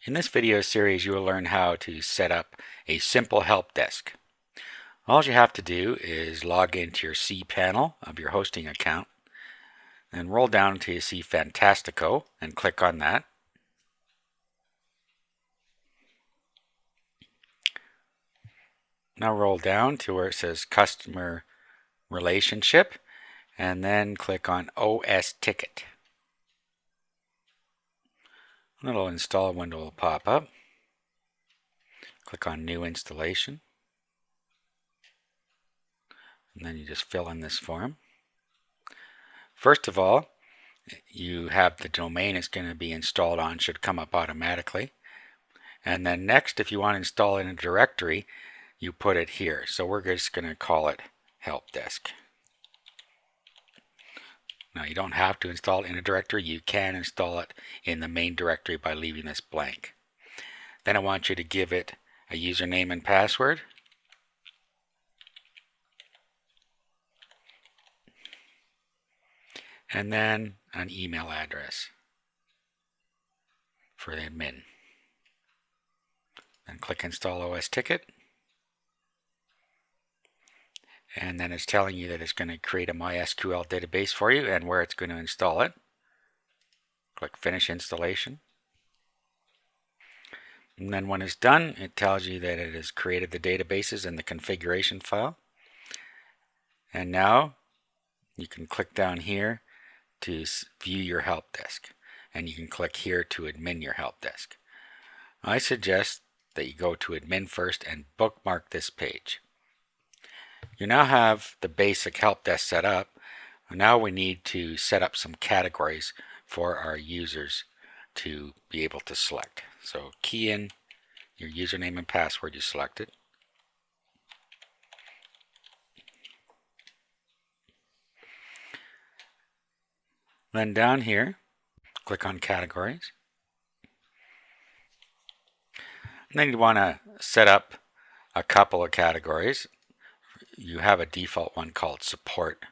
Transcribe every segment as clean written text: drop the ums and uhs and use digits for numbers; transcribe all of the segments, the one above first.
In this video series, you will learn how to set up a simple help desk. All you have to do is log into your cPanel of your hosting account, then roll down until you see Fantastico and click on that. Now roll down to where it says Customer Relationship and then click on OS Ticket. A little install window will pop up. Click on New Installation. And then you just fill in this form. First of all, you have the domain it's going to be installed on, should come up automatically. And then next, if you want to install it in a directory, you put it here. So we're just going to call it Help Desk. Now you don't have to install it in a directory. You can install it in the main directory by leaving this blank. Then I want you to give it a username and password. And then an email address for the admin. Then click Install OS Ticket. And then it's telling you that it's going to create a MySQL database for you and where it's going to install it. Click Finish Installation. And then when it's done, it tells you that it has created the databases in the configuration file. And now you can click down here to view your help desk. And you can click here to admin your help desk. I suggest that you go to admin first and bookmark this page. You now have the basic help desk set up. Now we need to set up some categories for our users to be able to select. So key in your username and password you selected. Then down here, click on categories. And then you want to set up a couple of categories. You have a default one called support.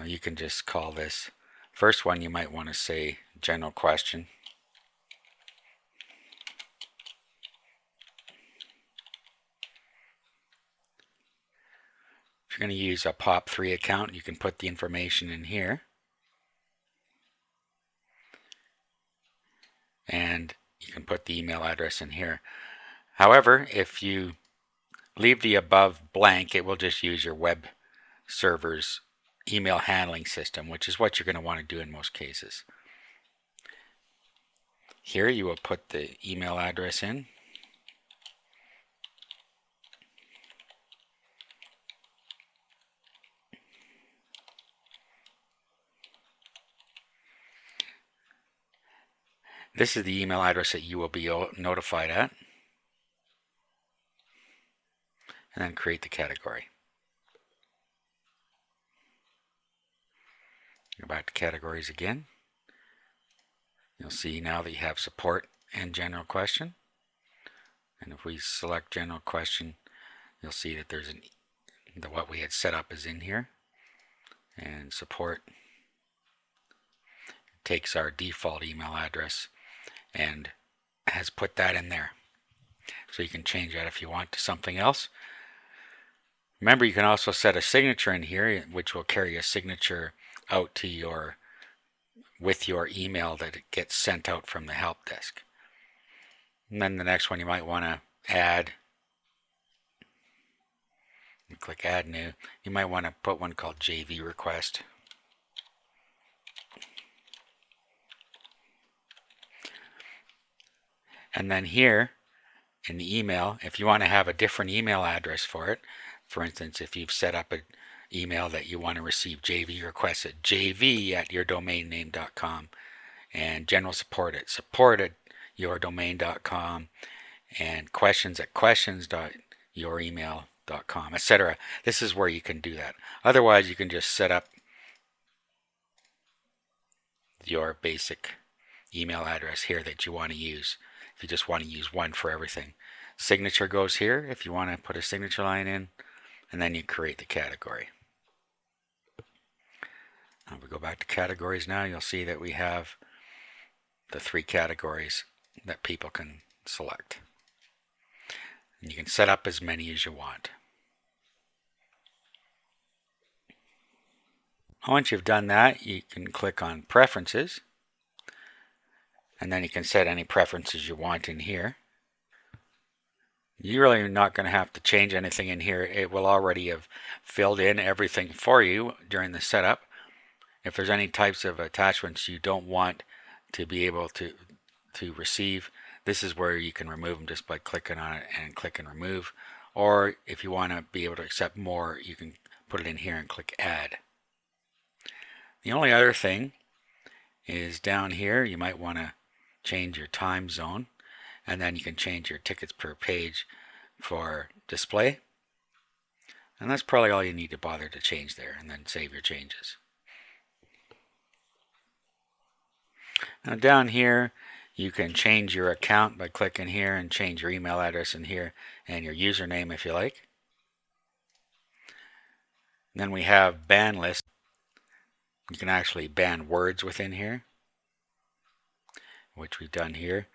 You can just call this first one, you might want to say general question. If you're going to use a POP3 account, you can put the information in here. And you can put the email address in here. However, if you leave the above blank, it will just use your web server's email handling system, which is what you're going to want to do in most cases. Here you will put the email address in. This is the email address that you will be notified at. And then create the category. Go back to categories again. You'll see now that you have support and general question. And if we select general question, you'll see that there's what we had set up is in here. And support takes our default email address and has put that in there. So you can change that if you want to something else. Remember, you can also set a signature in here, which will carry a signature out to with your email that it gets sent out from the help desk. And then the next one you might want to add. You click Add New. You might want to put one called JV Request. And then here in the email, if you want to have a different email address for it, for instance, if you've set up an email that you want to receive JV requests at jv@yourdomainname.com and general support at support@yourdomain.com and questions at questions.youremail.com, etc. This is where you can do that. Otherwise, you can just set up your basic email address here that you want to use. If you just want to use one for everything. Signature goes here if you want to put a signature line in, and then you create the category. If we go back to categories now, you'll see that we have the 3 categories that people can select. And you can set up as many as you want. Once you've done that, you can click on Preferences, and then you can set any preferences you want in here. You're really not going to have to change anything in here. It will already have filled in everything for you during the setup. If there's any types of attachments you don't want to be able to receive, this is where you can remove them just by clicking on it and click and remove. Or if you want to be able to accept more, you can put it in here and click Add. The only other thing is down here, you might want to change your time zone, and then you can change your tickets per page for display. And that's probably all you need to bother to change there, and then save your changes. Now down here, you can change your account by clicking here and change your email address in here and your username if you like. And then we have ban list. You can actually ban words within here, which we've done here.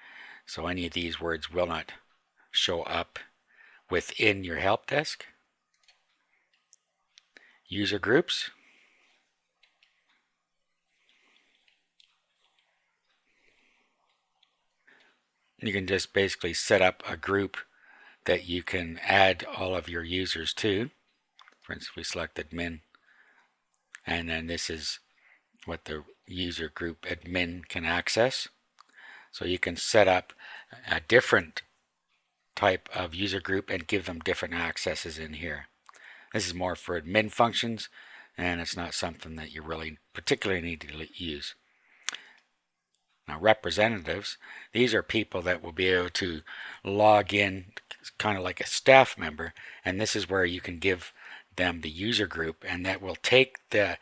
So any of these words will not show up within your help desk. User groups. You can just basically set up a group that you can add all of your users to. For instance, we select admin, and then this is what the user group admin can access. So you can set up a different type of user group and give them different accesses in here. This is more for admin functions, and it's not something that you really particularly need to use. Now, representatives, these are people that will be able to log in kind of like a staff member, and this is where you can give them the user group, and that will take the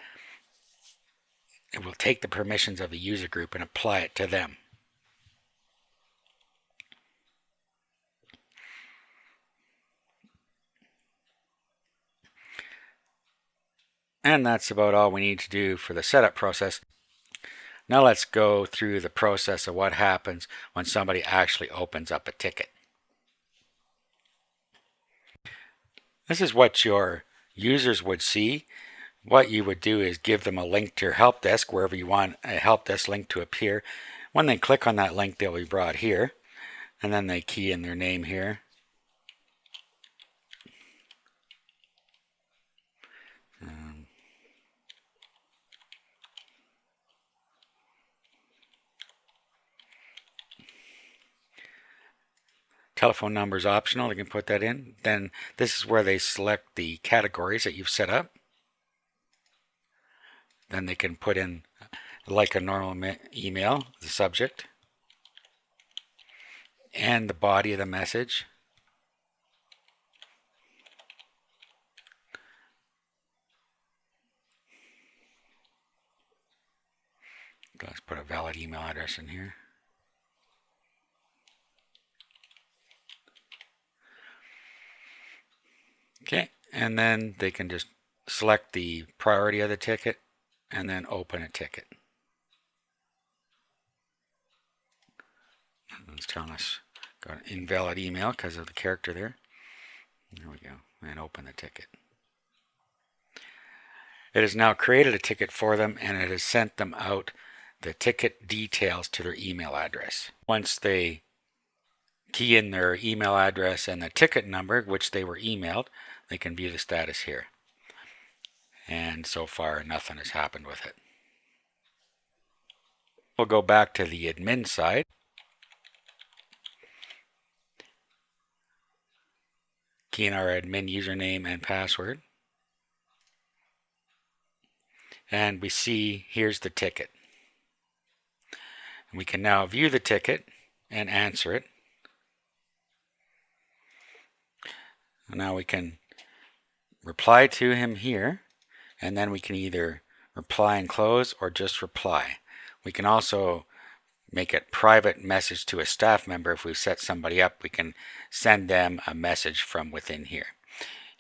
permissions of the user group and apply it to them. And that's about all we need to do for the setup process. Now let's go through the process of what happens when somebody actually opens up a ticket. This is what your users would see. What you would do is give them a link to your help desk wherever you want a help desk link to appear. When they click on that link, they'll be brought here, and then they key in their name here. Telephone number is optional. They can put that in. Then this is where they select the categories that you've set up. Then they can put in, like a normal email, the subject and the body of the message. Let's put a valid email address in here. Okay, and then they can just select the priority of the ticket and then open a ticket. It's telling us got an invalid email because of the character there. There we go, and open the ticket. It has now created a ticket for them, and it has sent them out the ticket details to their email address. Once they key in their email address and the ticket number, which they were emailed, they can view the status here. And so far, nothing has happened with it. We'll go back to the admin side. Key in our admin username and password. And we see here's the ticket. And we can now view the ticket and answer it. And now we can reply to him here, and then we can either reply and close or just reply. We can also make a private message to a staff member. If we've set somebody up, we can send them a message from within here.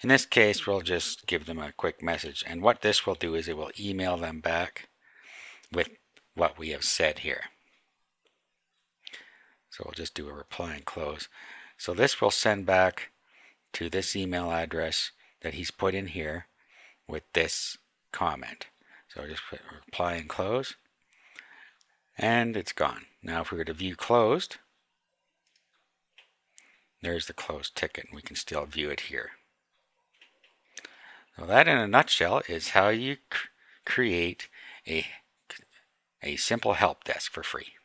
In this case, we'll just give them a quick message, and what this will do is it will email them back with what we have said here. So we'll just do a reply and close. So this will send back to this email address that he's put in here with this comment. So just put reply and close, and it's gone. Now if we were to view closed, there's the closed ticket. We can still view it here. So that in a nutshell is how you create a simple help desk for free.